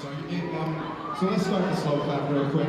So let's start the slow clap real quick.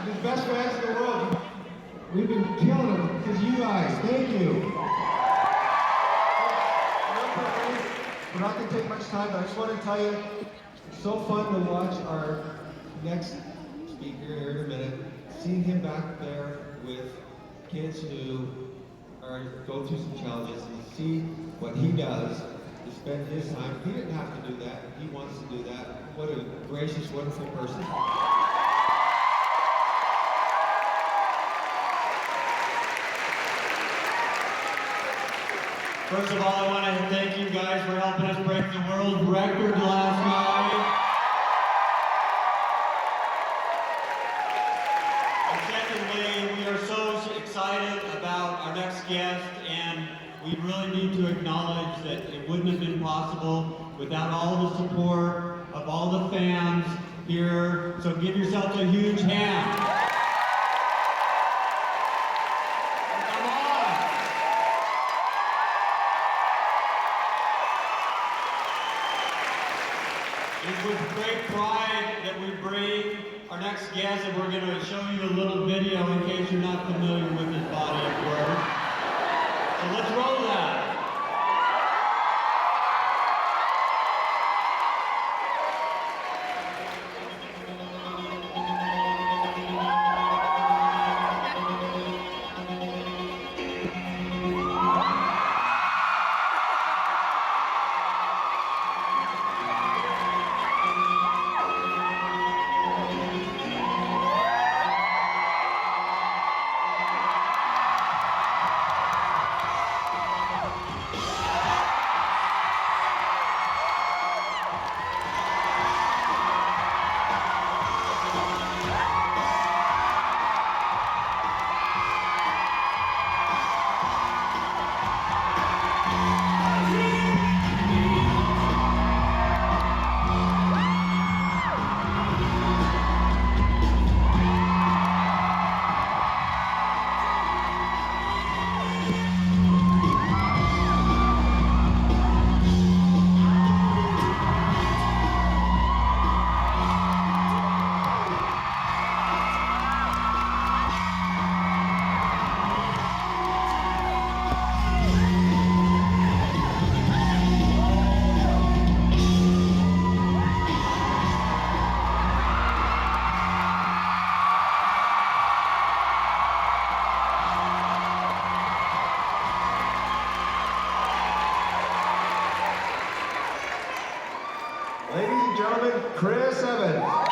The best fans in the world. We've been killing them because you guys. Thank you. We're not going to take much time, but I just want to tell you, it's so fun to watch our next speaker here in a minute. Seeing him back there with kids who are go through some challenges and see what he does to spend his time. He didn't have to do that. He wants to do that. What a gracious, wonderful person. First of all, I want to thank you guys for helping us break the world record last night. And secondly, we are so excited about our next guest, and we really need to acknowledge that it wouldn't have been possible without all the support of all the fans here. So give yourselves a huge hand. It's with great pride that we bring our next guest, and we're going to show you a little video in case you're not familiar with his body of work. So let's roll that. Ladies and gentlemen, Chris Evans.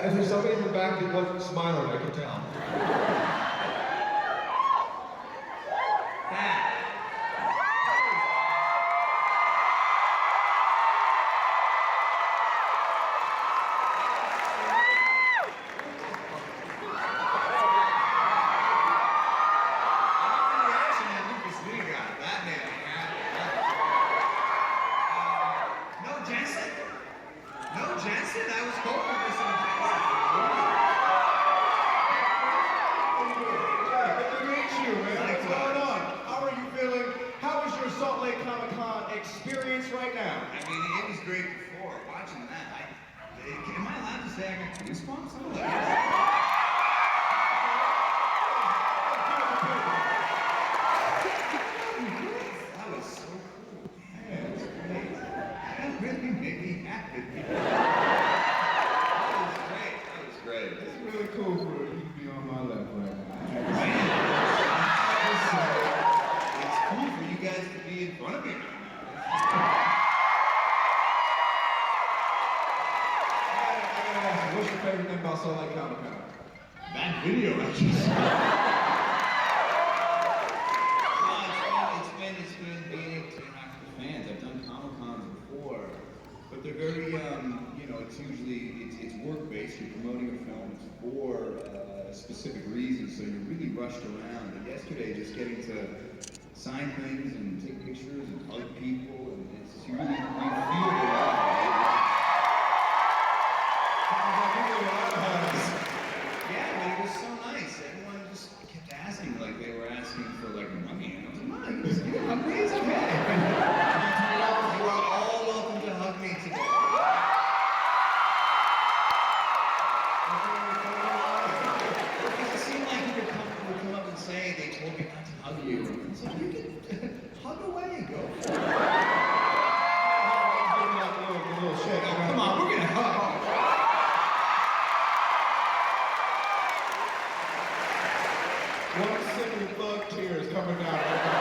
There's somebody in the back that wasn't smiling, I can tell. say I got goosebumps? I'm like, that was so cool. Yeah, it was great. That really made me happy. That was great. That was great. It's really cool for you to be on my left right now. It's cool for you guys to be in front of me right now. What's your favorite thing about Salt Lake Comic Con? That video I just saw. It's been being able to interact with fans. I've done Comic Cons before, but they're very, it's usually, it's work-based. You're promoting a film, it's for a specific reason, so you're really rushed around. But yesterday, just getting to sign things and take pictures and hug people, and it's, you really, you feel the love. Yeah, but it was so nice. Everyone just kept asking, like they were asking for like money, and I was like, nice, you're an amazing man. You are all welcome to hug me today. Because it seemed like you would come up and say they told me not to hug you. And it's like, you can hug away, go for it. A little shake. Come on, we're gonna hug. One single thug tear is coming down right now.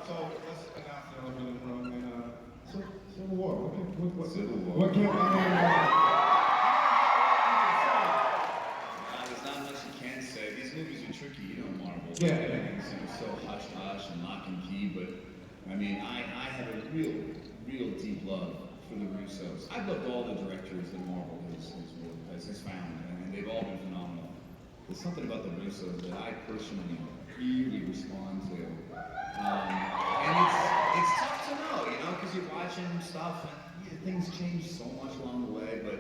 So let's announce the elephant in the room. And, Civil War. Civil War. What can I mean? There's not much you can say. These movies are tricky, Marvel. Yeah. Everything's so hush-hush and lock and key, but I mean, I have a real deep love for the Russos. I've loved all the directors that Marvel has found, and they've all been phenomenal. There's something about the Russos that I personally really respond to. And it's tough to know, because you're watching stuff and things change so much along the way, but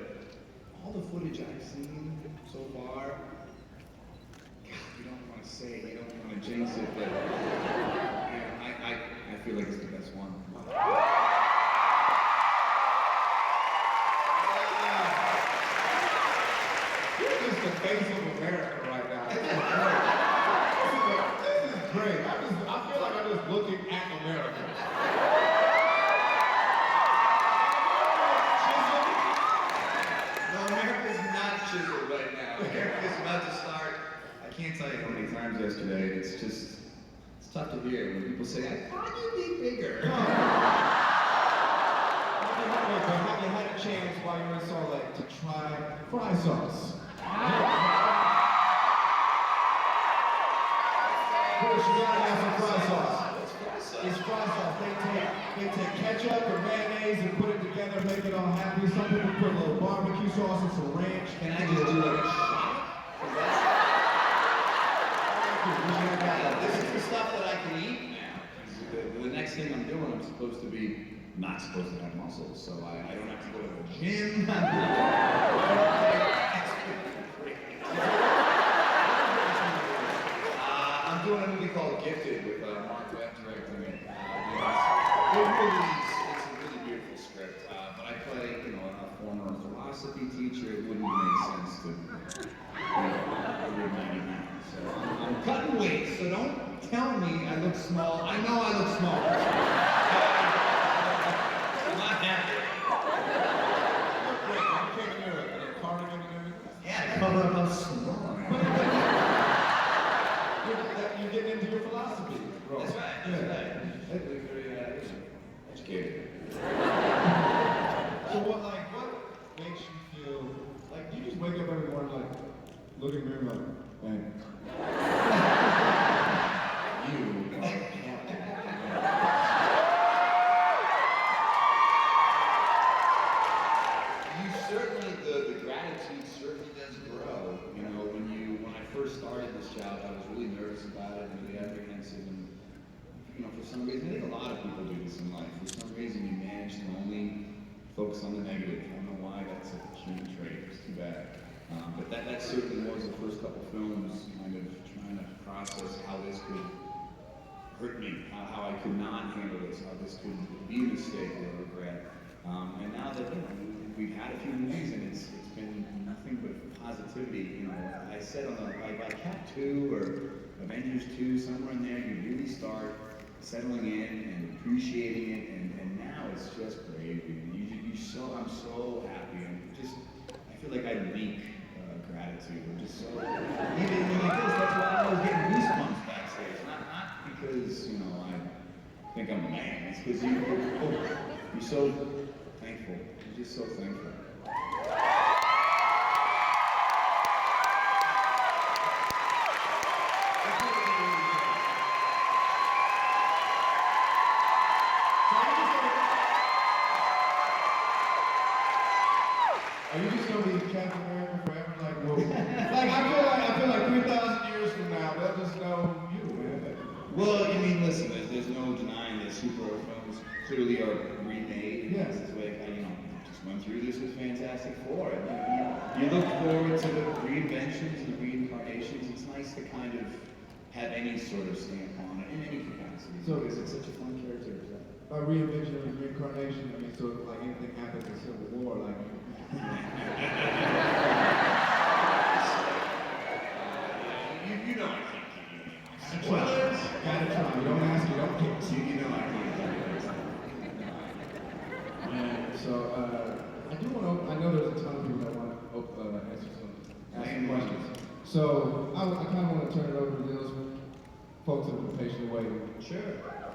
all the footage I've seen so far, God, you don't want to say, you don't want to jinx it, but I feel like it's the best one. You're just the face of America right now. This is great. I feel like I'm just looking at America. No, America's not chiseled right now. America's about to start. I can't tell you how many times yesterday, it's tough to hear when people say, I thought you'd be bigger. Have you had a chance while you're in Salt Lake to try fry sauce? First, you gotta have some fry sauce. It's fry sauce. They take ketchup and mayonnaise and put it together, make it all happy. Some people put a little barbecue sauce and some ranch. Can I just do like a shot? This is the stuff that I can eat now. The next thing I'm doing, I'm supposed to be not supposed to have muscles, so I don't have to go to the gym. I'm doing a movie called Gifted with Mark Webb directing it. It's a really beautiful script, but I play, a former philosophy teacher. It wouldn't make sense to be 190 pounds. So I'm cutting weight, so don't tell me I look small. I know I look small. I'm not happy. Yeah, to cover up how small I am. You're getting into your philosophy, bro. That's right. Very educated. So what makes you feel like you just wake up every morning look in the mirror man. You are certainly, the gratitude certainly does grow. When I first started this job, I was really nervous about it and really apprehensive. And, for some reason, I think a lot of people do this in life. For some reason, you manage to only focus on the negative. I don't know why that's a human trait. It's too bad. But that certainly was the first couple films, kind of trying to process how this could hurt me, how I could not handle this, how this could be a mistake or a regret. And now that, had a few movies, and it's been nothing but positivity. You know, I said on the by Cap 2 or Avengers 2, somewhere in there, you really start settling in and appreciating it, and now it's just gravy. I'm so happy. I feel like I leak gratitude. I'm just so, even like this, that's why I was getting goosebumps backstage. Not because, you know, I think I'm a man. It's because you're so thankful. You're just so thankful. Are you just gonna be Captain America forever? Like, whoa. Like I feel like 3,000 years from now, they'll just know you, man. Well, I mean, listen, there's no denying that superhero films clearly are remade. Yes. This way, you know, just went through this with Fantastic Four. You look forward to the reinventions and the reincarnations. It's nice to kind of have any sort of stamp on it in any capacity. So, because it's such a fun character to play. By reinvention and reincarnation, I mean, so like anything happens in Civil War, like. You know I can't give you any Spoilers? Gotta try. You don't ask, you don't get. You know I can't give you And so, I do want to. I know there's a ton of people that want to answer some questions. So I kind of want to turn it over to those folks that have been patiently waiting. Sure.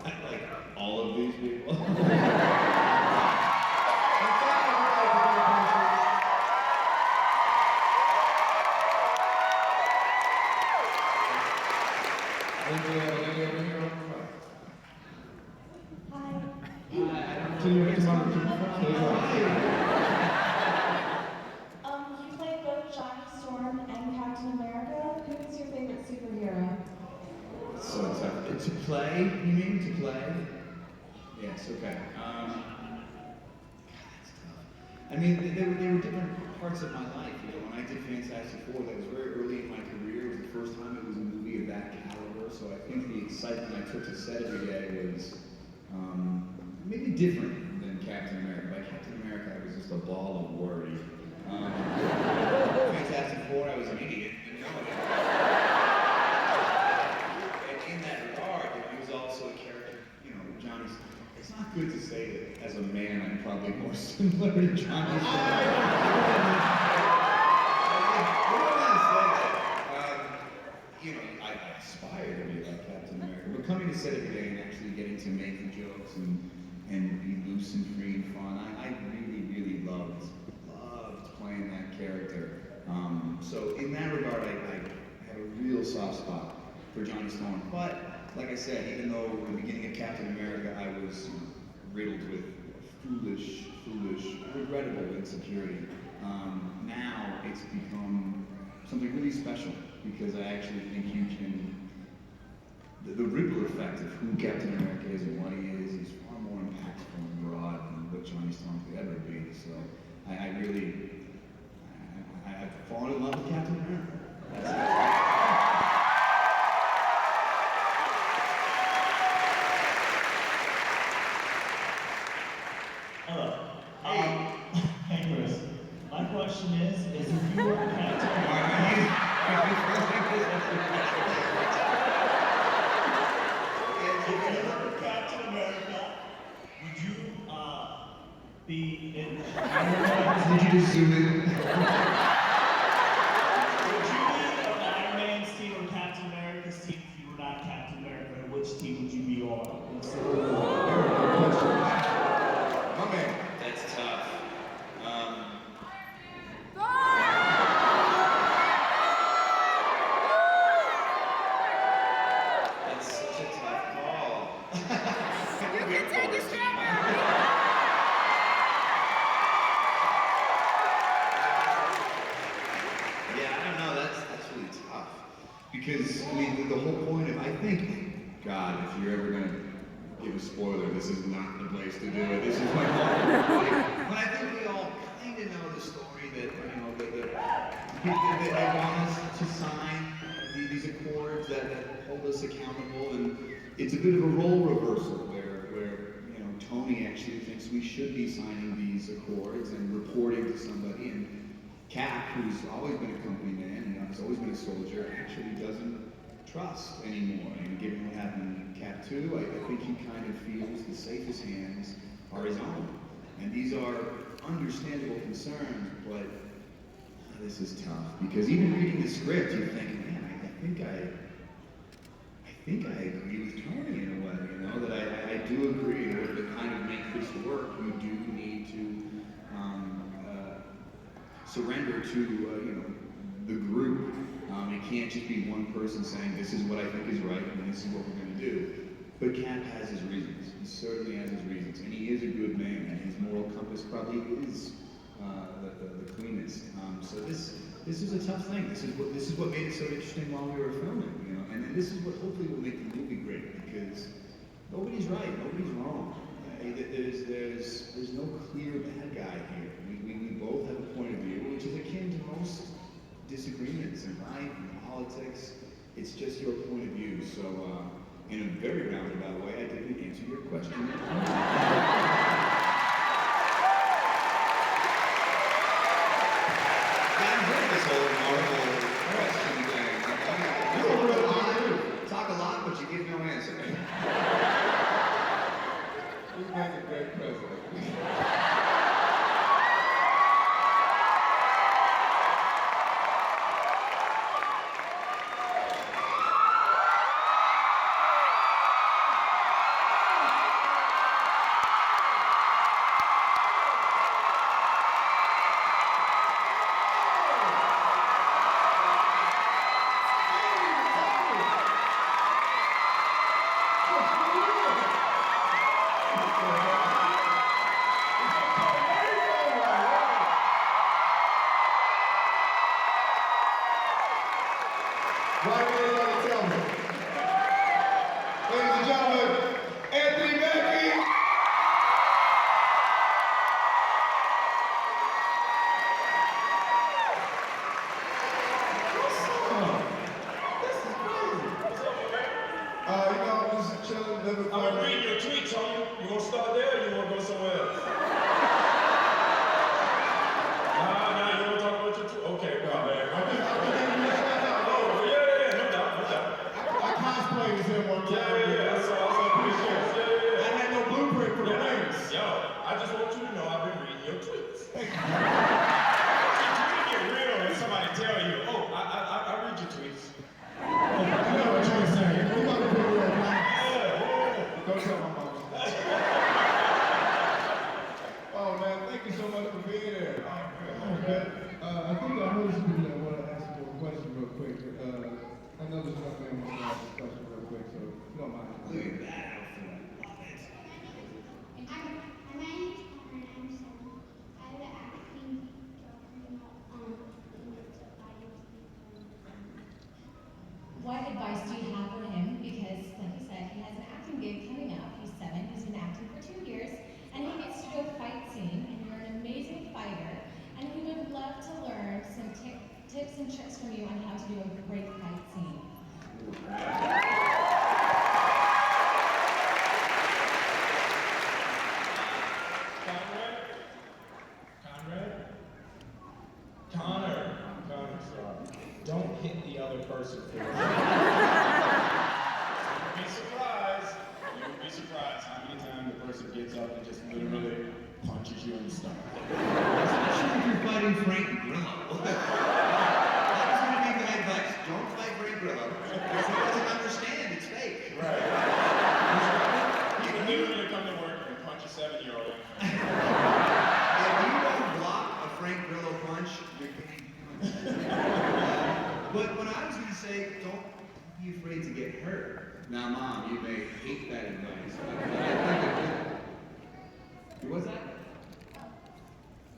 Like all of these people. You played both Johnny Storm and Captain America. Who is your favorite superhero? So tough. To play, you mean? To play? Yes, okay. God, it's tough. I mean, there were different parts of my life. You know, when I did Fantastic Four, that was very early in my career. It was the first time it was a movie of that caliber. So I think the excitement I took to set every day was maybe different than Captain America. By Captain America, I was just a ball of worry. Fantastic Four, I was an idiot. You know it. And in that regard, he was also a character, you know, Johnny's. It's not good to say that as a man, I'm probably more similar to Johnny. You know, I aspire to be like Captain America. But coming to set every day and actually getting to make the jokes and be loose and free and fun, I really loved playing that character. So in that regard, I have a real soft spot for Johnny Storm. But like I said, even though in the beginning of Captain America, I was riddled with foolish, regrettable insecurity. Now it's become something really special because I actually think you can, the ripple effect of who Captain America is and what he is far more impactful and broad than what Johnny Storm could ever be. So I've fallen in love with Captain America. Hello. Hey Chris. My question is if you were Captain America, would you be in? Did you just zoom in? Would you be on Iron Man's team or Captain America's team if you were not Captain America? And which team would you be on? My man. That's tough. That's such a tough call. You can take a step Yeah, I don't know. That's really tough because I mean the whole point of I think God, if you're ever gonna give a spoiler, this is not the place to do it. This is my but I think we all kind of know the story that you know that they want us to sign these accords that hold us accountable, and it's a bit of a role reversal where you know Tony actually thinks we should be signing these accords and reporting with somebody, and Cap, who's always been a company man, and has always been a soldier, actually doesn't trust anymore. And given what happened in Cap 2, I think he kind of feels the safest hands are his own. And these are understandable concerns, but this is tough. Because even reading the script, you're thinking, man, I think I agree with Tony in a way, you know, that I do agree in order to kind of make this work, you do need to surrender to, you know, the group. It can't just be one person saying, this is what I think is right, and this is what we're going to do. But Cap has his reasons. He certainly has his reasons, and he is a good man, and his moral compass probably is the cleanest. So this is a tough thing. This is what made it so interesting while we were filming, you know. And this is what hopefully will make the movie great, because nobody's right, nobody's wrong. There's no clear bad guy here. We both have a point of view, which is akin to most disagreements in life and politics. It's just your point of view. So, in a very roundabout way, I didn't answer your question. I've heard this whole Marvel question thing. You talk a lot, but you give no answer. You make a great president. Right there on the television. Ladies and gentlemen, Anthony Mackie. You know, I'm just chilling, living. I'm reading your tweets, Tony. You want to start there or you want to go somewhere else? Nah, you want to talk about your tweets? Okay, no, man. I cosplayed as him one time. Yeah, so I was appreciate it. I had no blueprint for the rings. Yo, I just want you to know I've been reading your tweets. It's really get real when somebody tell you, oh, I read your tweets. I know what you're saying. You got to be real, man. Go tell my mama. Oh, man, thank you so much for being here. Okay. I think I know some people that want to ask you a question real quick. I know this young man wants to ask a question real quick, so if you don't mind. Look at that outfit. I love it. My name is Connor and I'm 7. I have an acting job What advice do you have for him? Because, like you said, he has an acting gig coming up. He's 7. He's been acting for 2 years, and he gets to do a fight scene. And you're an amazing fighter, and he would love to learn some tips and tricks from you on how to do a great fight scene. Connor, sorry. Don't hit the other person first. You'd be surprised how many times the person gets up and just literally punches you in the stomach. Especially if you're fighting Frank Grillo. That was going to be my advice. Don't fight Frank Grillo. Because he doesn't understand. It's fake. Right. You can literally come to work and punch a 7-year-old. If you don't block a Frank Grillo punch, you're getting But what I was going to say, don't be afraid to get hurt. Now, Mom, you may hate that advice, but I think it what's that?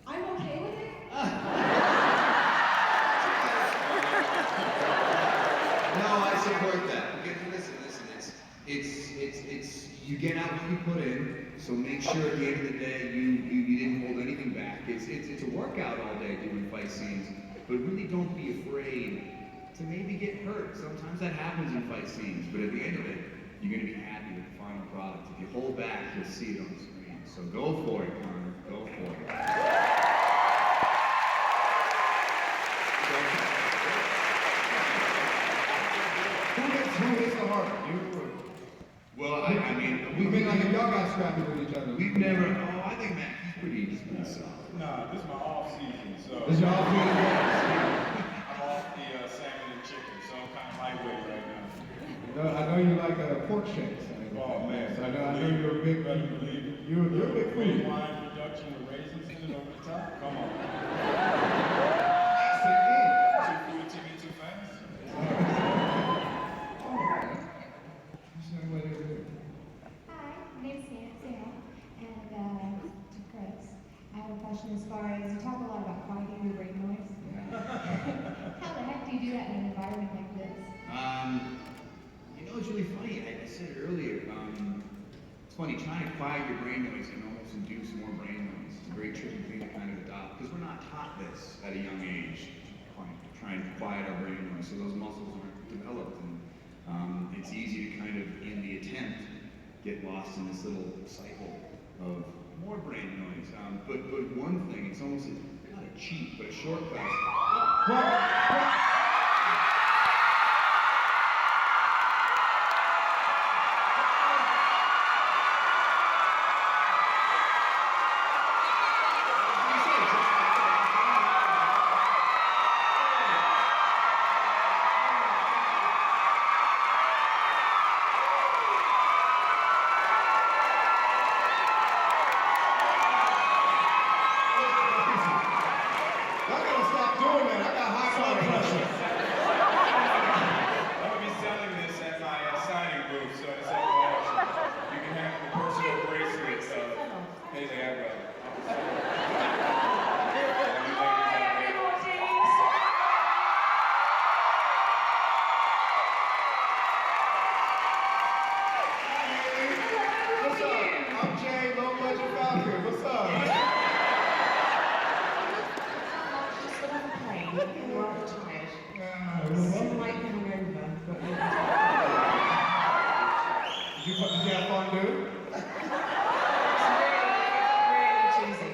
I'm okay with it. No, I support that. Because listen, you get out what you put in, so make sure at the end of the day you didn't hold anything back. It's a workout all day doing fight scenes, but really don't be afraid to maybe get hurt. Sometimes that happens in fight scenes, but at the end of it, you're going to be happy with the final product. If you hold back, you'll see it on the screen. So go for it, Connor. Go for it. scrappy with each other? We've never. Oh, I think Mackie's pretty soft. Nah, this is my off season, so. This your off season? I'm off the salmon and chicken, so I'm kind of lightweight right now. I know you like pork shanks. Oh man, I know you're a big. better believe it. You're a big Red foodie. wine reduction with raisins in it over the top. Come on. Say it in. Too food to me too fast. Oh, okay. You sound like it. Hi, my name's Sam, and to Chris, I have a question as far as you talk a lot about quieting your brain noise. How the heck do you do that in an environment like this? You know, it's really funny. I said it earlier. It's funny, trying to quiet your brain noise can almost induce more brain noise. It's a very tricky thing to kind of adopt because we're not taught this at a young age, trying to quiet our brain noise. So those muscles aren't developed, and it's easy to kind of, in the attempt, get lost in this little cycle of more brain noise. But one thing, it's almost not a cheat, but a shortcut. Y'all gotta stop doing that. I got high blood pressure. I'm gonna be selling this at my signing booth, so it's at the auction. You can have the personal bracelet of Haley Atwell. What's up? I'm Jay, low budget Falcon. What's up? Just got off a plane, rather tired. Did Slightly hungover, but you have fun, dude? it's really cheesy.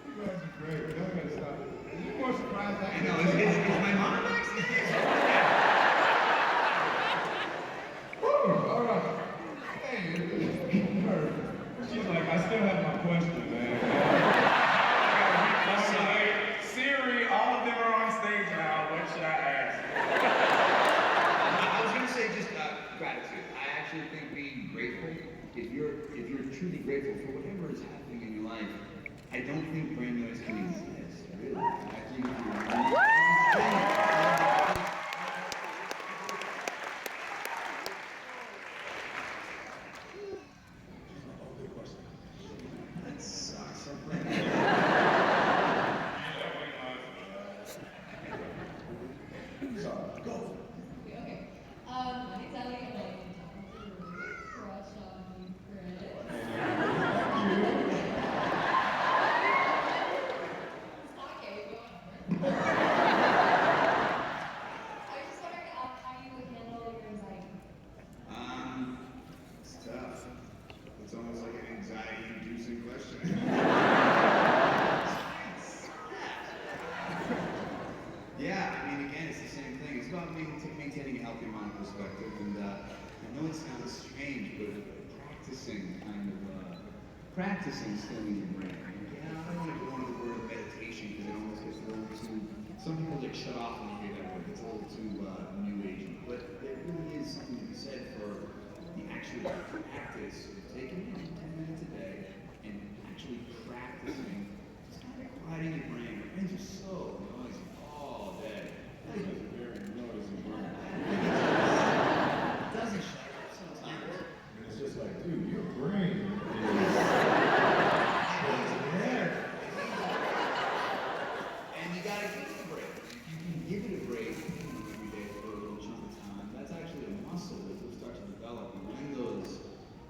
You guys are great. Y'all gotta stop it. You more surprised I know, is my mom backstage? Woo! All right. Hey, perfect. She's like, I still have my question, man. I'm like, Siri, all of them are on stage now. What should I ask? I was gonna say just gratitude. I actually think being grateful, if you're truly grateful for whatever is happening in your life, I don't think brain noise can exist. Really. I think if you're that sucks. Sorry, go. Okay. My name's Ellie. I'm like, crush on Chris. Okay, whatever. I was just wondering how you would handle your anxiety. It's tough. It's almost like an anxiety-inducing question. Yeah, I mean, again, it's the same thing. It's about maintaining a healthy mind perspective, and I know it sounds strange, but practicing stilling your brain. Yeah, I don't want to go into the word meditation because it almost gets a little too. Some people get shut off when you hear that word. It's a little too new agey, but there really is something to be said for the actual practice of taking 10 minutes a day and actually practicing, just kind of quieting your brain. Your brains are so noisy all day. That's a very noisy word. It doesn't shut up sometimes. And it's just like, dude, your brain is. And you gotta give it a break. If you can give it a break every day for a little chunk of time, that's actually a muscle that will start to develop. And when those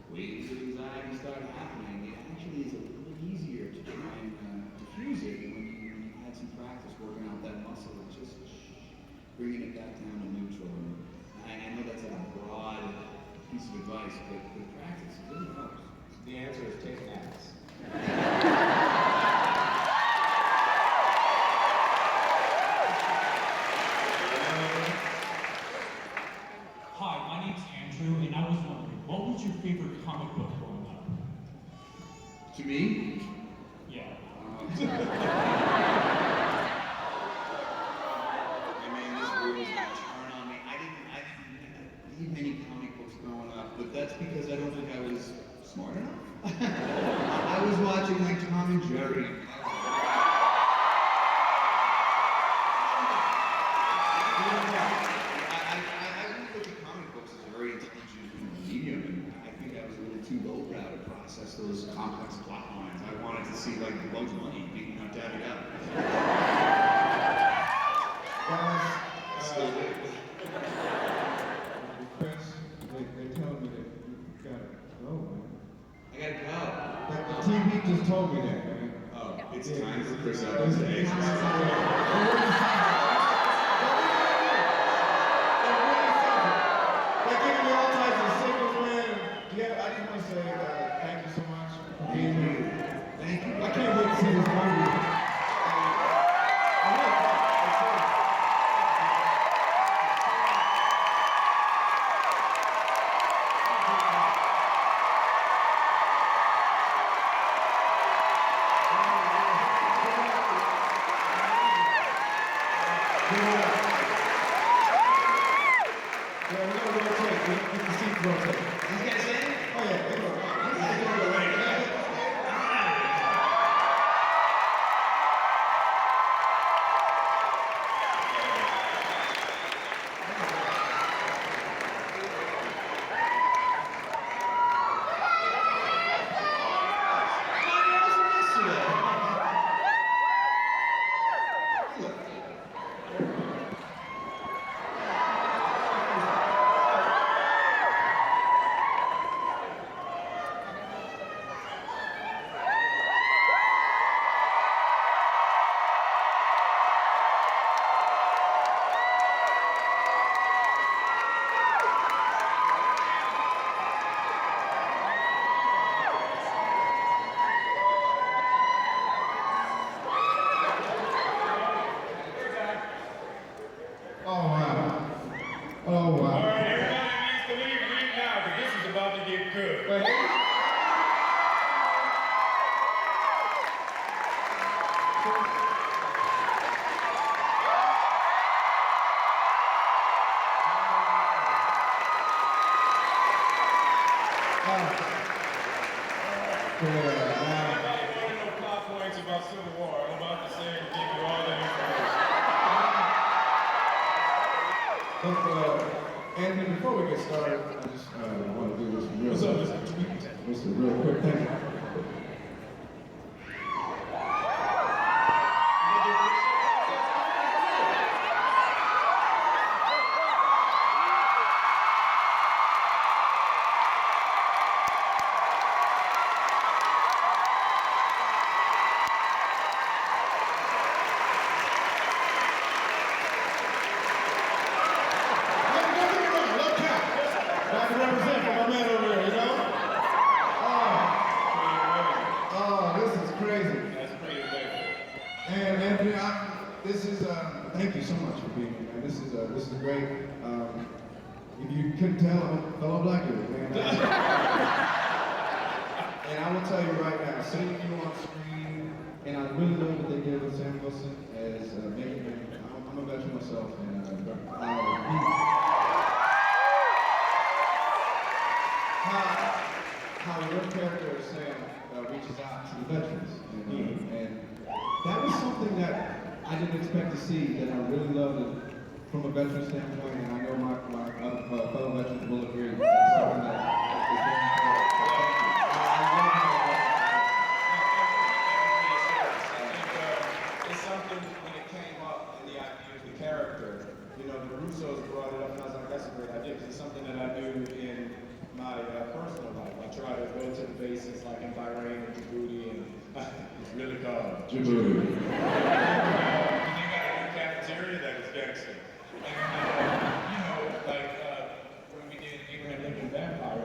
waves of anxiety start happening, you Yeah. I mean, this world is gonna turn on me. I didn't read many comic books growing up, but that's because I don't think I was smart enough. I was watching like Tom and Jerry. I really look at comic books as a very intelligent medium, and I think I was a little too lowbrow to process those complex plot lines. I wanted to see like Bugs Bunny beating up Daddy Up. Guys, Still do. Chris, they telling me that you gotta go, man. I gotta go. The TV just told me that, man. Oh, it's time for Chris Evans to exit. They're giving me all types of signals, man. Yeah, I just want to say thank you so much for being here. Thank you. I can't wait to see this movie. Yeah, we're gonna rotate. We're gonna get the seats rotate. These guys in? Oh yeah, they go. Oh wow. Oh All wow. right, everybody needs to leave now, because this is about to get good. Wait. Anybody want to know plot points about Civil War? I'm about to say and give you all that information. Anthony, before we get started, I just want to do this real Just a real quick thing. Thank you so much for being here, man. This is great. If you couldn't tell, I'm a fellow black dude, man. And I will tell you right now, seeing you on screen, and I really love what they did with Sam Wilson as Mackie. I'm a veteran myself, and how your character Sam reaches out to the veterans, and that was something that I didn't expect to see, that I really loved it from a veteran standpoint, and I know my fellow veterans will agree. That's something that is very important. So thank you. I love how it It's something when it came up in the idea of the character, you know, the Russos brought it up, and I was like, that's a great idea, because it's something that I do in my personal life. I try to go to the bases, like in Bahrain and Djibouti, and it's really cold. Djibouti. They got a new cafeteria that is gangster. And, you know, like when we did Abraham Lincoln Vampire,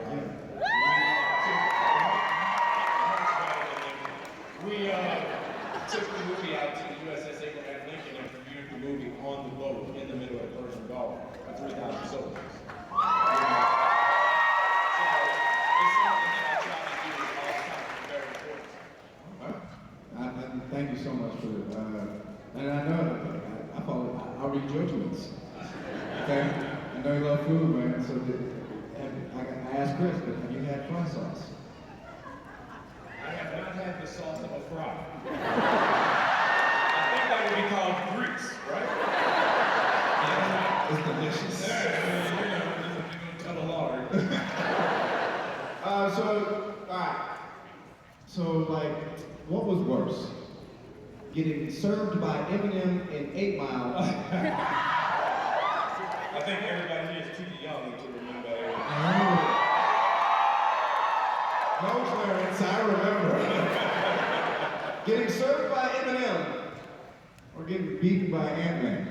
we took the movie out to the USS Abraham Lincoln and reviewed the movie on the boat in the middle of the Persian Gulf for 3,000 soldiers. So it's something that I try to do all the time. It's very important. Thank you so much for it. And I know I read your tweets. Okay? I know you love food, man. So I asked Chris, but have you had fry sauce? I have not had the sauce of a fry. I think that would be called grease, right? It's delicious. Yeah, you know, just tell the Lord. So, like, what was worse? Getting served by Eminem in 8 Mile. I think everybody here is too young to remember it. No, Clarence, I remember. Getting served by Eminem or getting beaten by Ant-Man.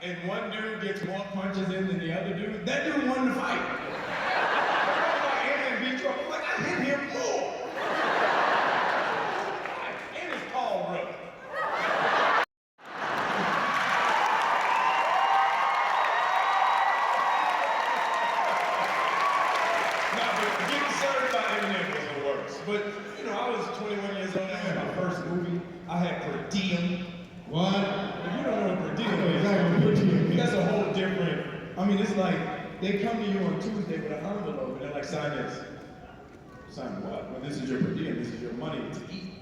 And one dude gets more punches in than the other dude, that dude won the fight. And beat you up. I'm like, I hit him more. And it's Paul Rudd. Now, but getting served by Eminem was the worst. But, you know, I was 21 years old. That was my first movie. I had per diem. What? If you don't know what per diem is, Exactly. that's a whole different. I mean, it's like they come to you on Tuesday with an envelope and they're like, sign this. Sign what? Well, this is your per diem. This is your money to eat.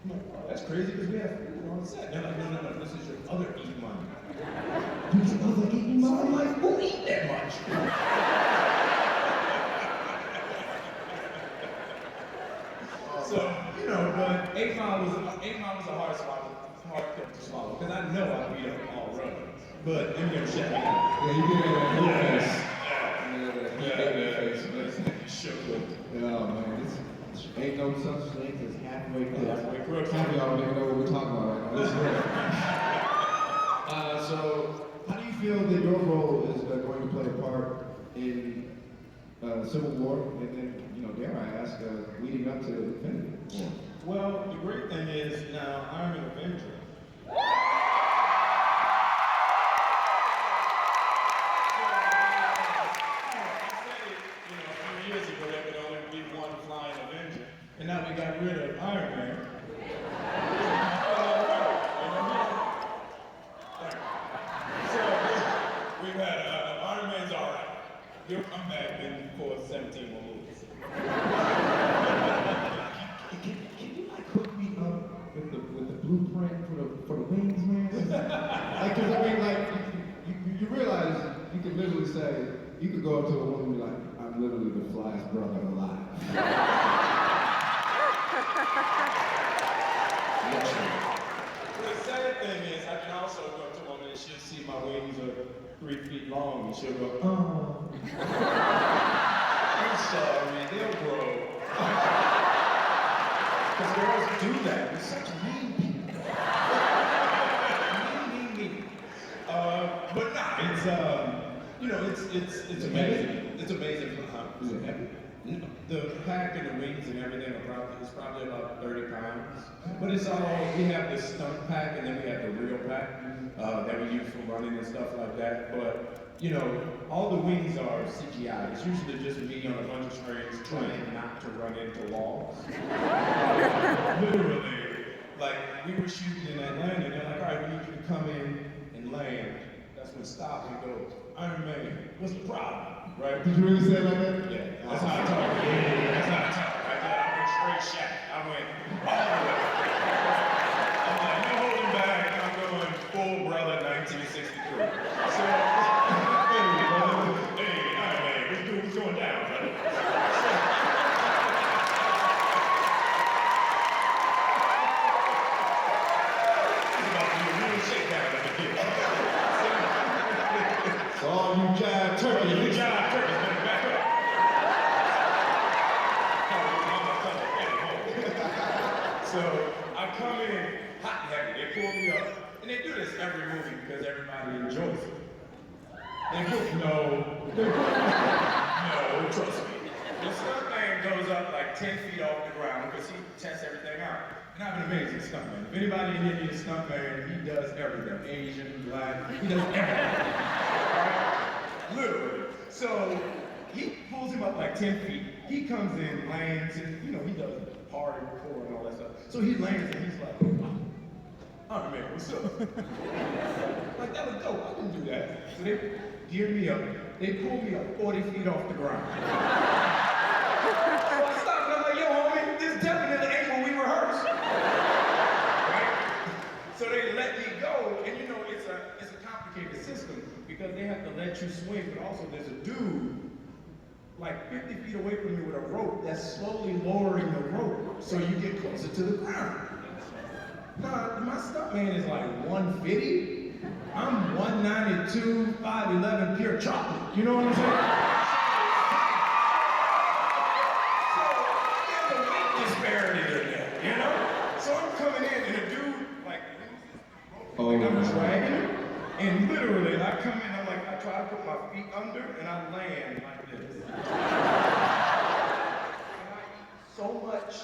I'm like, oh, that's crazy because we have food on set. They're like, no. This is your other eat money. Who's other eating So money? I'm like, who eat that much? So, you know, but 8 Mile was a hard pill to swallow because I know I beat up Paul Rudd, but Eminem shut me down. Yeah, you did that face. Yeah. Sure. Yeah, man, it's ain't no such thing as halfway crooks. Halfway crooks. Half of y'all don't even know what we're talking about right now. This is great. So, how do you feel that your role is going to play a part in Civil War, and then, you know, dare I ask, leading up to Infinity War? Well, the great thing is now I'm an Avenger. And now we got rid of Iron Man. So we've had Iron Man's all right. He'll come back in for 17 more movies. Can you like hook me up with the blueprint for the wings, man? Like, cause I mean, like, you realize you could literally say, you could go up to a woman and be like, I'm literally the flyest brother alive. The sad thing is, I can also go to a woman and she'll see my wings are 3 feet long and she'll go, oh. I'm sorry, they'll grow. Because girls do that. We're such mean people. mean. But nah, it's you know, it's amazing. It's amazing how the pack and the wings and everything is probably about 30 pounds. But it's all, we have the stunt pack and then we have the real pack that we use for running and stuff like that. But, you know, all the wings are CGI. It's usually just me on a bunch of strings trying not to run into walls. Literally. Like, we were shooting in Atlanta and they're like, all right, we need you to come in and land. That's when stop and go, Iron Man, what's the problem? Right? Did you really say it like that? Yeah, that's how I talk. Yeah, that's how I talk. Right there, I went straight shot. I went all the way. I'm like, no holding back. I'm going full brother 1963. So, hey, Iron Man, what's going down, brother? It's about to be a real shakedown at the beginning. So all you jive turkey. You jive turkeys better back up. So I come in hot and heavy. They pull me up, and they do this every movie because everybody enjoys it. They put no, trust me. The stunt man goes up like 10 feet off the ground because he tests everything out. And I have an amazing stuntman. If anybody in here needs a stuntman, he does everything. Asian, black, he does everything. Right? Literally. So he pulls him up like 10 feet. He comes in, lands, and he does hardcore and all that stuff. So he lands and he's like, oh man, what's up? Like, that was dope. I didn't do that. So they geared me up. They pulled me up 40 feet off the ground. So I stopped and I'm like, yo, homie, this definitely ain't what we rehearsed. Right? So they let me go, and it's a complicated system because they have to let you swing, but also there's a dude like 50 feet away from you with a rope that's slowly lowering the rope so you get closer to the ground. Nah, my stuntman is like 150. I'm 192, 5'11", pure chocolate. You know what I'm saying? So there's a weight disparity in there, So I'm coming in and the dude like I'm dragging him, and literally I come in, I try to put my feet under and I land like this. And I eat so much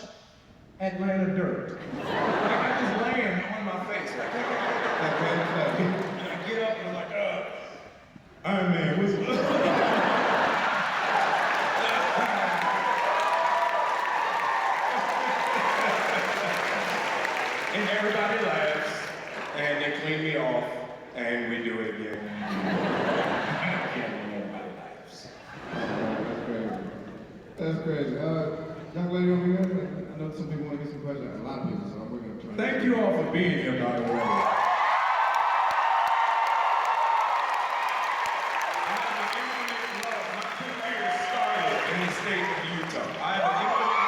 Atlanta dirt. Like I just land on my face. And I get up and I'm like, Iron Man, what's up? And everybody laughs, and they clean me off, and we do it again. And everybody laughs. That's crazy. Young lady over here, I know some people want to get some questions. A lot of people, so we're going to try. Thank you all for being here, by the way. I have an infinite love. My career started in the state of Utah. I have an infinite love.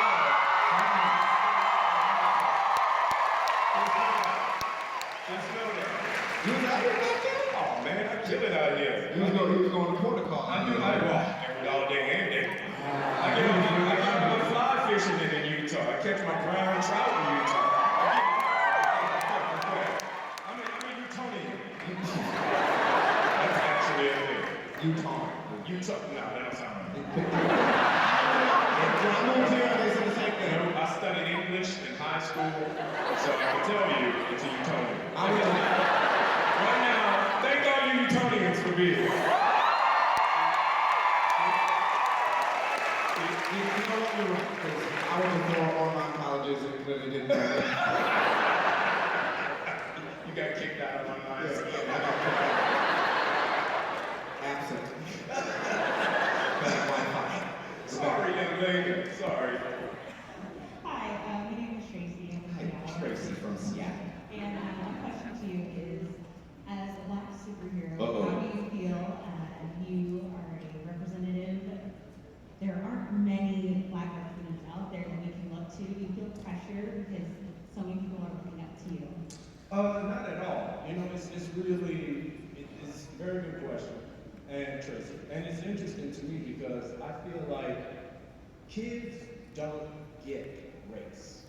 Just know that. You was out here back there? Oh man, I kill it out here. He was going to protocol. I walk every all day and day. I get fly fishing in Utah. I catch my brown trout in Utah. I'm a Utonian. That's actually a thing. Utah. Utah? No, that don't sound right. I'm going to tell you, they said the same thing. I studied English in high school, so I can tell you it's a Utonian. Right now, thank all you Utonians for being here. You know what, you're right, because I went to 4 online colleges and clearly didn't know that. You got kicked out of online. Yes, I got kicked out. Absent. Bad Wi-Fi. Sorry, young lady. Sorry. Hi, my name is Tracy. I'm from Seattle. Tracy from Seattle. And my question to you is, as a black superhero, Uh-oh. how do you feel you are a representative? There aren't many black representatives out there that we can look to. Do you feel pressure because so many people are looking up to you? Not at all. It's a very good question, and Tracy. And it's interesting to me because I feel like kids don't get race.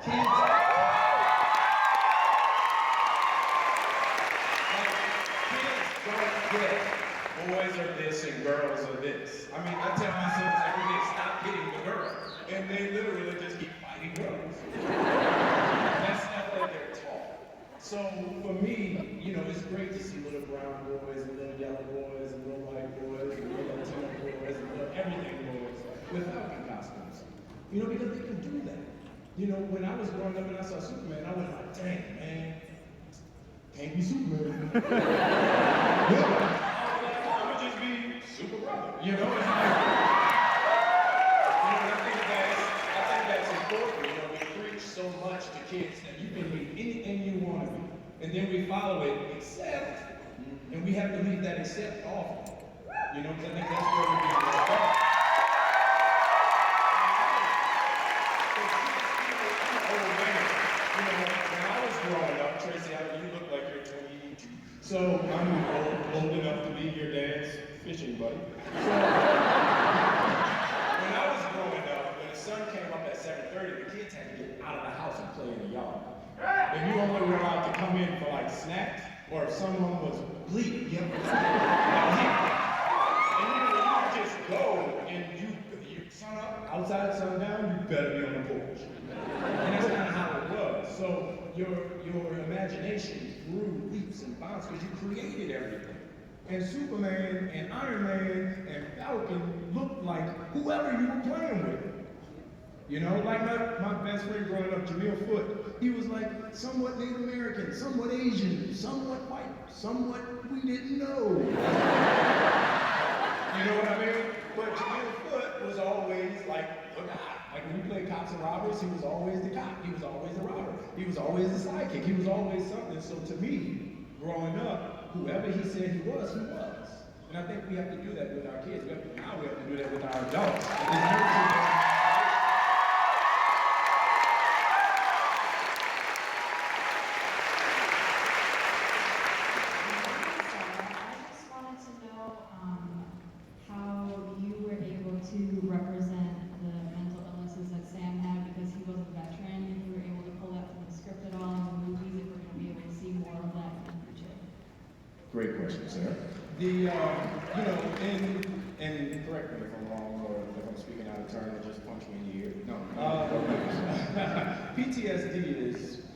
Kids don't get boys are this and girls are this. I mean, I tell my sons every day, stop hitting the girls. And they literally just keep fighting girls. That's not what they're taught. So for me, it's great to see little brown boys and little yellow boys and little white boys and little Latino boys and little everything boys with Falcon costumes. Because they can do that. When I was growing up and I saw Superman, I was like, dang, man, can't be Superman. I'm gonna just be super brother. It's like, I think that's important. We preach so much to kids that you can be anything you want to be. And then we follow it, except, and we have to leave that except off. Because I think that's where we're being respected. When I was growing up, Tracy, you look like you're 22. So I'm old enough to be your dad's fishing buddy. So when I was growing up, when the sun came up at 7:30, the kids had to get out of the house and play in the yard. And you only were allowed to come in for like snacks, or if someone was bleeding, you have to and you just go and you sun up, outside, sun down, you better be on the porch. And that's kind of how it was. So your imagination grew leaps and bounds because you created everything. And Superman and Iron Man and Falcon looked like whoever you were playing with. You know, like my best friend growing up, Jamil Foote, he was like somewhat Native American, somewhat Asian, somewhat white, somewhat we didn't know. You know what I mean? But Jamil Foote was always like the guy. Like when we played cops and robbers, he was always the cop. He was always the robber. He was always the sidekick. He was always something. So to me, growing up, whoever he said he was, he was. And I think we have to do that with our kids. Now we have to do that with our adults. How you were able to represent the mental illnesses that Sam had because he was a veteran, if you were able to pull that from the script at all in the movies, if we're going to be able to see more of that in the future. Great question, Sarah. You know, and correct me if I'm wrong or if I'm speaking out of turn or just punch me in the ear. No. PTSD is,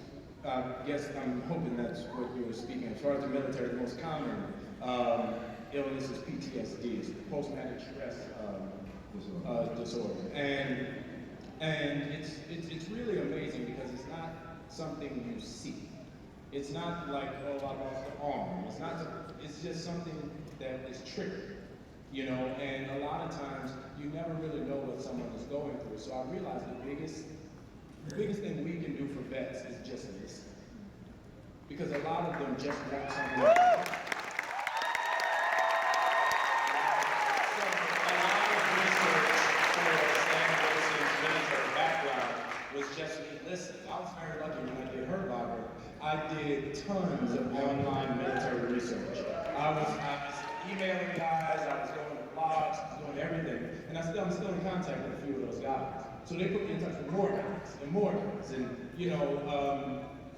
yes, I'm hoping that's what you were speaking. As far as the military, the most common illness is PTSD, it's post-traumatic stress disorder. And it's really amazing because it's not something you see. It's not like, oh, I lost an arm. It's just something that is triggered, you know, and a lot of times you never really know what someone is going through. So I realized the biggest thing we can do for vets is just listen. Because a lot of them just want someone. Was just me listening. I was very lucky when I did her Barbara. I did tons of online military research. I was emailing guys, I was going to blogs, I was doing everything. And I'm still in contact with a few of those guys. So they put me in touch with more guys and more guys. And you know,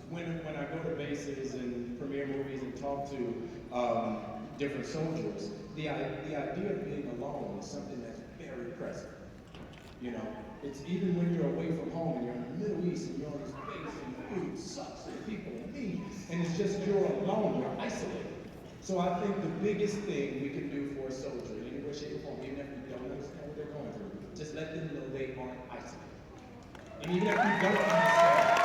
when I go to bases and premiere movies and talk to different soldiers, the idea of being alone is something that's very present. You know, it's even when you're away from home and you're in the Middle East and you're on this base and food sucks and people are mean and it's just you're alone, you're isolated. So I think the biggest thing we can do for a soldier in any way, shape, or form, even if you don't understand what they're going through, just let them know they aren't isolated. And even if you don't understand,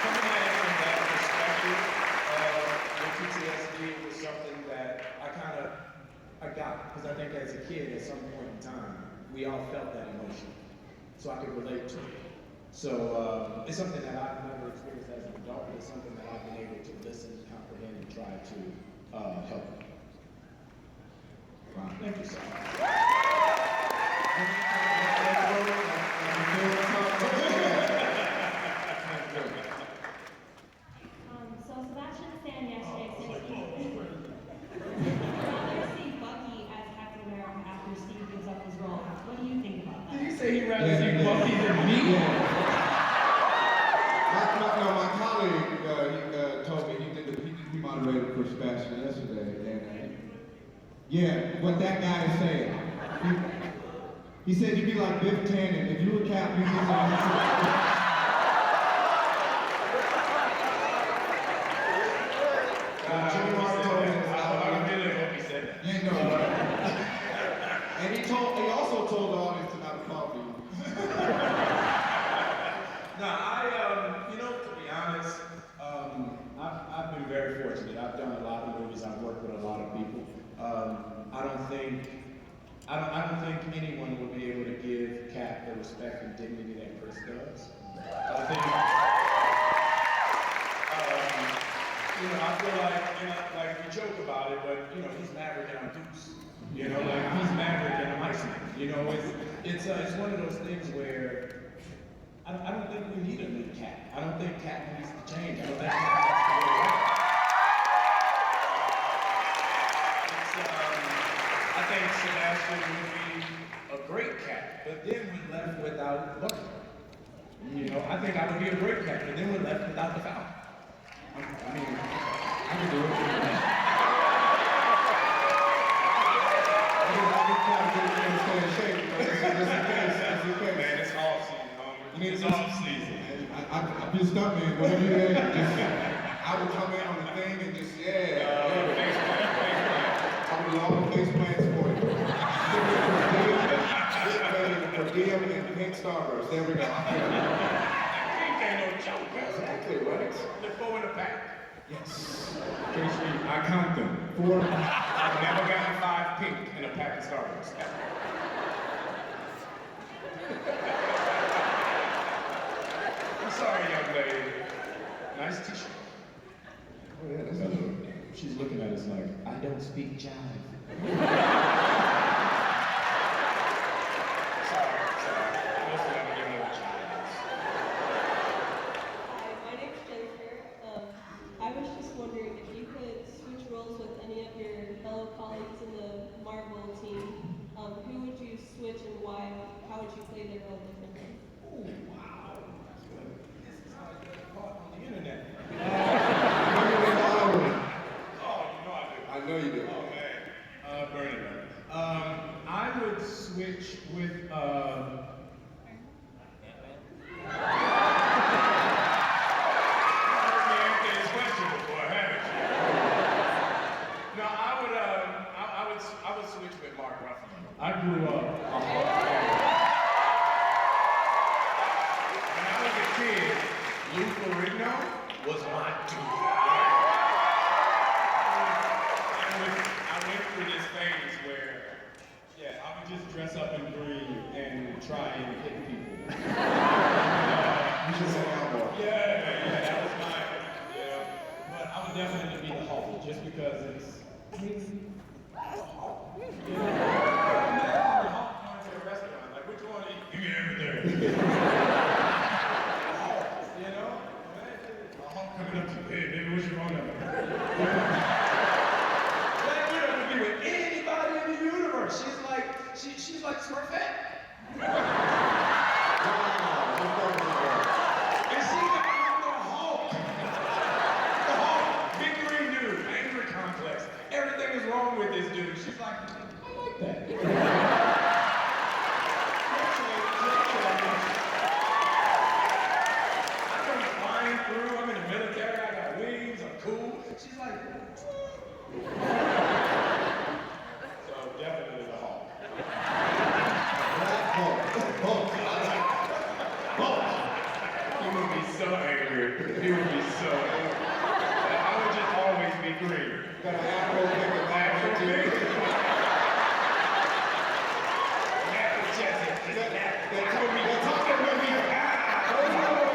coming at it from that perspective, the PTSD was something that I got, because I think as a kid, at some point in time, we all felt that emotion. So I could relate to it. So it's something that I've never experienced as an adult, but it's something that I've been able to listen, comprehend, and try to help. Wow. Thank you so much. So Sebastian and Stan yesterday said after Steve gives up his role. What do you think about that? Did he say he'd rather see Bucky than me? My colleague told me he moderated for Sebastian yesterday, and yeah, what that guy is saying. He said you'd be like Biff Tannen. If you were Cap, you'd be like and he also told the audience to not call me. You know, to be honest, I've been very fortunate. I've done a lot of movies. I've worked with a lot of people. I don't think anyone will be able to give Cap the respect and dignity that Chris does. I think, you know, I feel like we joke about it, but you know, he's Maverick and I'm Deuce. You know, like he's Maverick and I'm Iceman. You know, it's one of those things where I don't think we need a new Cap. I don't think Cap needs to change. I don't think Cap needs to go away. I think Sebastian would be a great Cap, but then we're left without Bucky. You know, I think I would be a great Cap, but then we're left without the Falcon. I mean, I can do it. I just gotta get in shape, but just in case it's off season. I'm just stuntman, whatever you need. I would come in on the thing and just, face plant. I would do all the face plants for you. Per diem and pink Starburst. There we go. Pink ain't no joke. Exactly, right? They're 4 in a pack. Yes. Casey, I count them. 4. I've never gotten 5 pink in a pack of Starburst. I'm sorry, young lady. Nice t-shirt. Oh, yeah, that's She's looking at us like, I don't speak jive. Sorry. Most of them are giving jives. Hi, my name's Jennifer. I was just wondering if you could switch roles with any of your fellow colleagues in the Marvel team, who would you switch and why? How would you play their role differently? Oh, wow. That's good. This is how I get caught on the internet. I know you do. Oh, man. Bernie. I would switch with, You've heard me answer this question before, haven't you? No, I would switch with Mark Ruffalo. I grew up a Hulk fan. When I was a kid, Lou Ferrigno was my dude. I went through this phase where, I would just dress up in green and try and hit people. You should say that more. Yeah, that was mine. But I would definitely be the Hulk, just because it's. I mean, the Hulk. The Hulk going to a restaurant, like, which one? Give me everything. The Hulk, a Hulk coming up to you, hey, baby, what's your phone number? With anybody in the universe. She's like Smurfette. And she's the Hulk. The Hulk, big green dude, angry complex. Everything is wrong with this dude. She's like, I like that. I come flying through, I'm in the military, I got wings, I'm cool. She's like, so definitely the Hulk. Black Hulk. Hulk. Hulk. He would be so angry. He would be so angry. I would just always be green. Got an afro thing with that Afro one, too. big. Afro chest.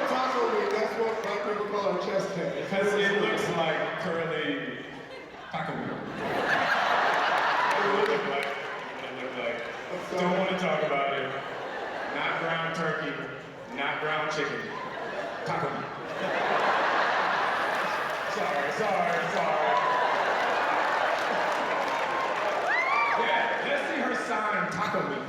Taco meat, that's what black people call our chest hair. Because it looks like curly taco meat. What it look like? Don't want to talk about it. Not ground turkey, not ground chicken. Taco meat. Sorry. Yeah, let's see her sign taco meat.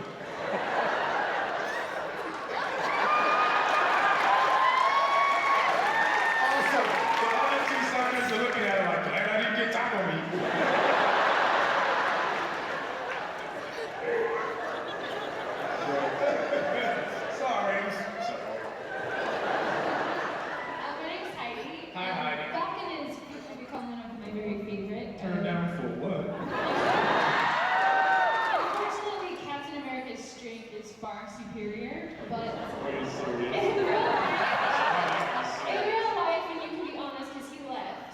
Also, the other 2 signers are looking at her like, glad I didn't get taco meat. Sorry. My name's Heidi. Hi, Heidi. Falcon has quickly become one of my very favorite. Turn down for what? Unfortunately, Captain America's strength is far superior, but Are you serious? in real life, and you can be honest, because he left.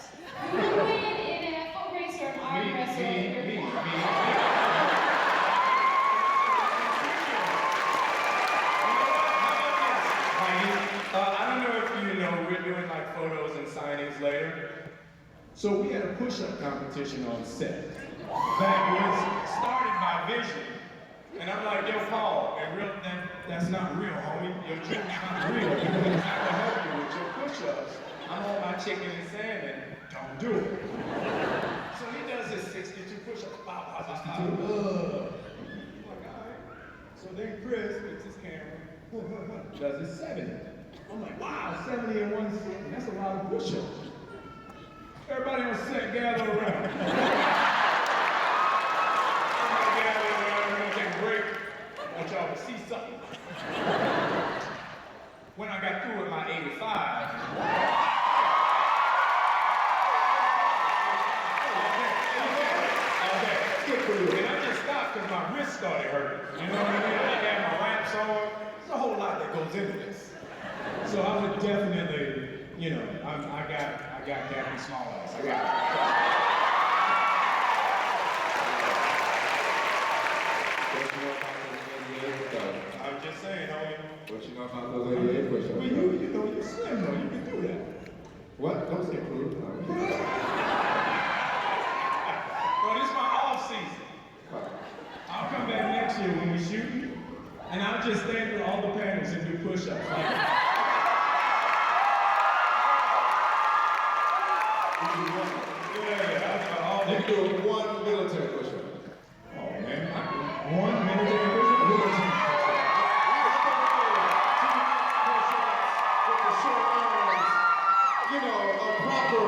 Who would win in a foot race or an arm wrestle? Me. I don't know if you know, we're doing like photos and signings later. So we had a push-up competition on set that was started by Vision. And I'm like, yo, Paul, that's not real, homie. Your gym's not real. Because I'm gonna help you with your push-ups. I'm on my chicken and salmon. Don't do it. So he does his 62 push-ups. I'm like, all right. So then Chris gets his camera, does his 70. I'm like, wow, 70 in one sitting. That's a lot of push-ups. Everybody on set gather around. Everybody gather around. We're gonna take a break. I want y'all to see something. when I got through with my 85. Okay, good for you. And I just stopped because my wrist started hurting. You know what I mean? I had my wraps on. There's a whole lot that goes into this. So I would definitely, you know, I got Captain Smallass. I got it. I'm just saying, homie. What you know about those 88 push-ups? Well, you know, you're slim though. You can do that. What? Don't say proof. Well, this is my off season. I'll come back next year when we shoot, and I'll just stand through all the panels and do push-ups. You can do one military push-up. Oh man, one military push-up. With the short arms, you know, a proper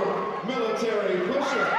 military push-up.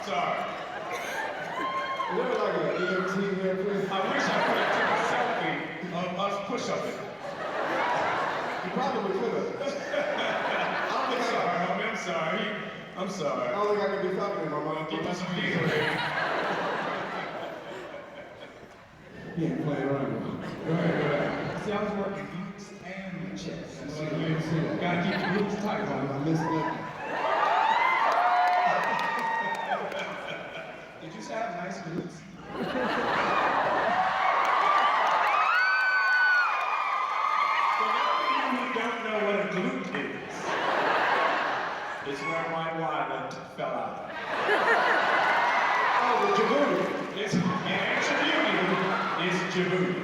Sorry. Is there like an EMT here, please? I wish I could have took a selfie of us push-upping. You probably could have. I'm sorry. I don't think I can be talking in my mind. Give us some Gatorade. He ain't playing around. Go ahead. See, I was working glutes and chest. Gotta keep the glutes tight. I missed that. Did you say I have nice glutes? For those of you who don't know what a glute is, it's where my wallet fell out. Oh, the Djibouti. It's Djibouti. It's Djibouti.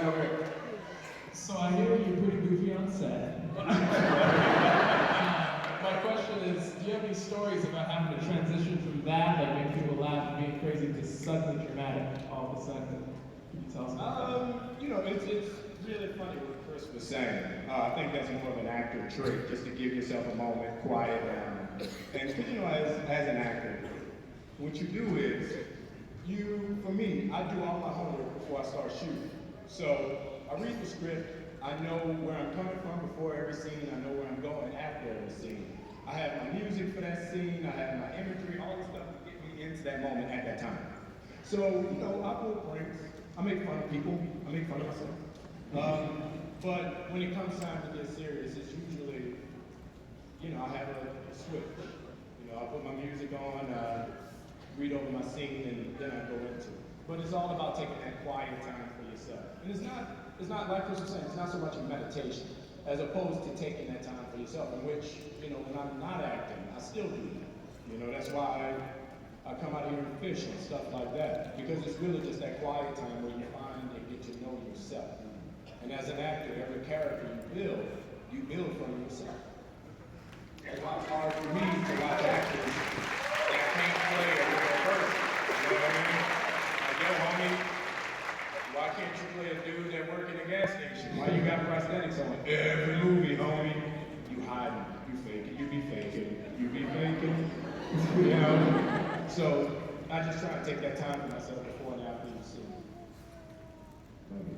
Okay. So I hear you're pretty goofy on set. My question is, do you have any stories about having to transition from that, like making people laugh and being crazy, to suddenly dramatic all of a sudden? Can you tell us about that? You know, it's really funny what Chris was saying. I think that's more of an actor trick, just to give yourself a moment, quiet down. And because, you know, as an actor, what you do is, for me, I do all my homework before I start shooting. So I read the script, I know where I'm coming from before every scene, I know where I'm going after every scene. I have my music for that scene, I have my imagery, all the stuff to get me into that moment at that time. So, you know, I pull pranks, I make fun of people, I make fun of myself. But when it comes time to get serious, it's usually, you know, I have a switch. You know, I put my music on, read over my scene, and then I go into it. But it's all about taking that quiet time for yourself. And it's not like Chris was saying, it's not so much a meditation, as opposed to taking that time for yourself, in which, you know, when I'm not acting, I still do that. You know, that's why I come out here and fish and stuff like that, because it's really just that quiet time where you find and get to know yourself. And as an actor, every character you build from yourself. It's a lot hard for me to watch actors that can't play a real person. You know what I mean? Like, yo, homie, why can't you play a dude that work in a gas station? Why you got prosthetics on every movie, homie? You hiding, you faking, you be faking, you be faking. You know? So I just try to take that time for myself before and after you see me.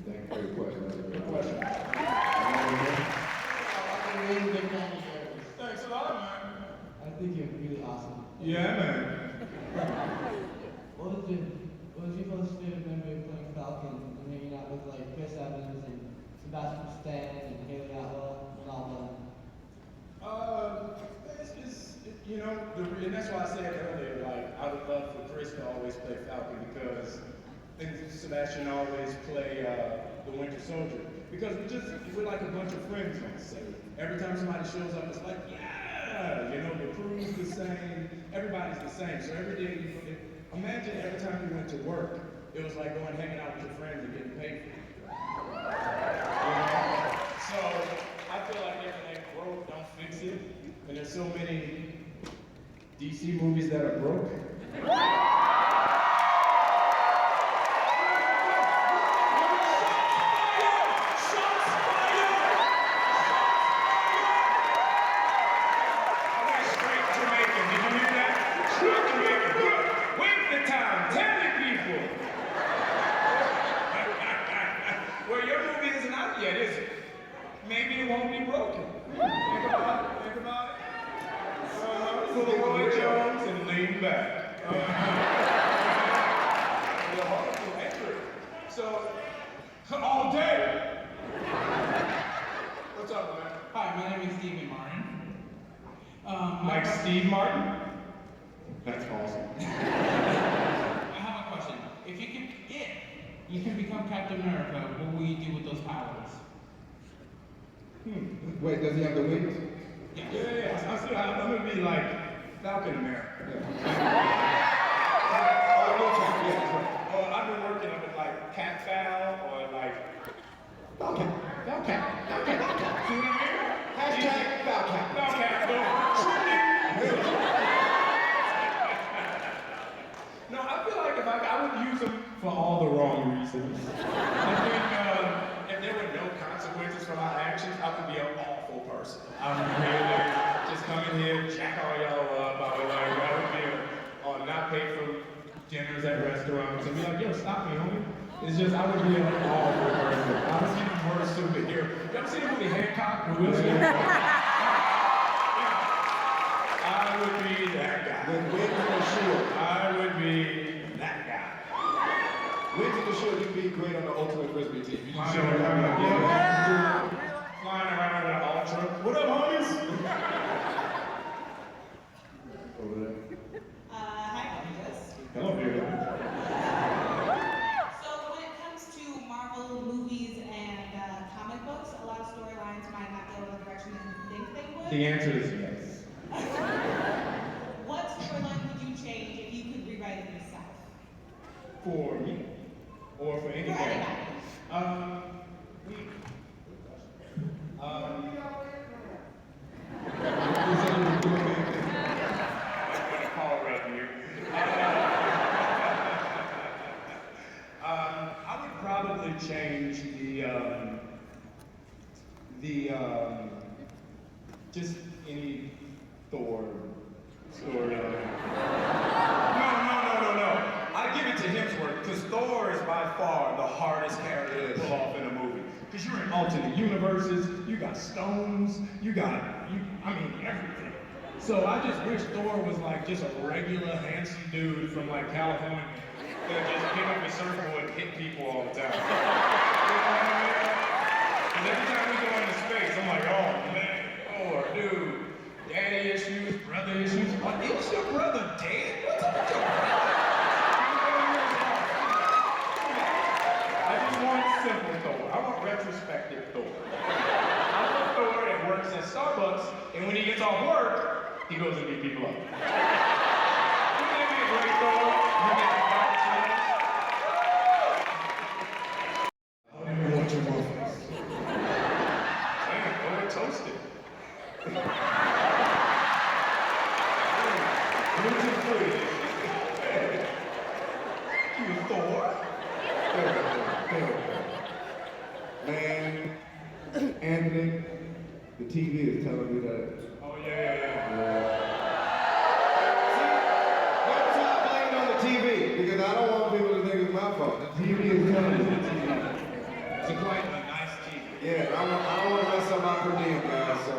Thank you for your question. That's a Good good question. I'm a really big fan of yours. Thanks a lot, man. I think you're really awesome. Yeah, man. What was your most favorite memory of playing Falcon and hanging out with like Chris Evans and Sebastian Stan and Haley Atwell and all them? and that's why I said earlier, like, I would love for Chris to always play Falcon because, and Sebastian always play the Winter Soldier. Because we're like a bunch of friends on set. Every time somebody shows up, it's like, yeah, you know, the crew's the same, everybody's the same. So every day, imagine every time you went to work, it was like going hanging out with your friends and getting paid for it. You know? So I feel like if it ain't broke, don't fix it. And there's so many DC movies that are broke. Maybe it won't be broken. Think about it. Think about it. Roy Jones and lean back. The horrible entry. So, all day. What's up, man? Hi, my name is Stephen Martin. Like Steve Martin? That's awesome. I have a question. If you can become Captain America, what will you do with those powers? Wait, does he have the wings? Yeah. I'm gonna be like Falcon America. Or I've been working on it like Cat Fowl or like Falcon. See what I mean? Hashtag Falcon. No, I feel like if I would use them for all the wrong reasons. I think if there were no consequences for my actions, I would be an awful person. I'm really just come in here, jack all y'all up. I would be or not pay for dinners at restaurants and be like, yo, stop me, homie. It's just, I would be an awful person. I would be the worst superhero. You ever seen the movie Hancock with Will Smith? I would be that guy. With wings and a shield. I would be that guy. Wings and a shield, you'd be great on the Ultimate Frisbee team. You just Flying around with an ultra. What up, homies? Over there. Hi, Elvis. Hello, beautiful. So when it comes to Marvel movies and comic books, a lot of storylines might not go in the direction you think they would. The answer is yes. What storyline would you change if you could rewrite it yourself? For me? Or for anybody? For anybody. I would probably change just any Thor storyline. No. I give it to Hemsworth because Thor is by far the hardest character to pull off in a movie. Because you're in alternate universes, you got stones, I mean everything. So I just wish Thor was like just a regular handsome dude from like California that just pick up a surfboard and hit people all the time. You know what I mean? Because every time we go into space, I'm like, oh man, Thor, dude, daddy issues, brother issues. What, is your brother dead? What's up with your brother? I just want simple Thor. I want retrospective Thor. I want Thor that works at Starbucks, and when he gets off work, he goes and beat people up. Wouldn't that be a great Thor? You get the back chance. How do you want your muffins? Damn, Thor toasted. Gluten-free. You Thor? Man, Anthony, the TV is telling me that. Oh, yeah. Don't stop blaming on the TV, because I don't want people to think it's my fault. The TV is telling me. It's quite a nice TV. Yeah, I don't want to mess up my per diem, guys, so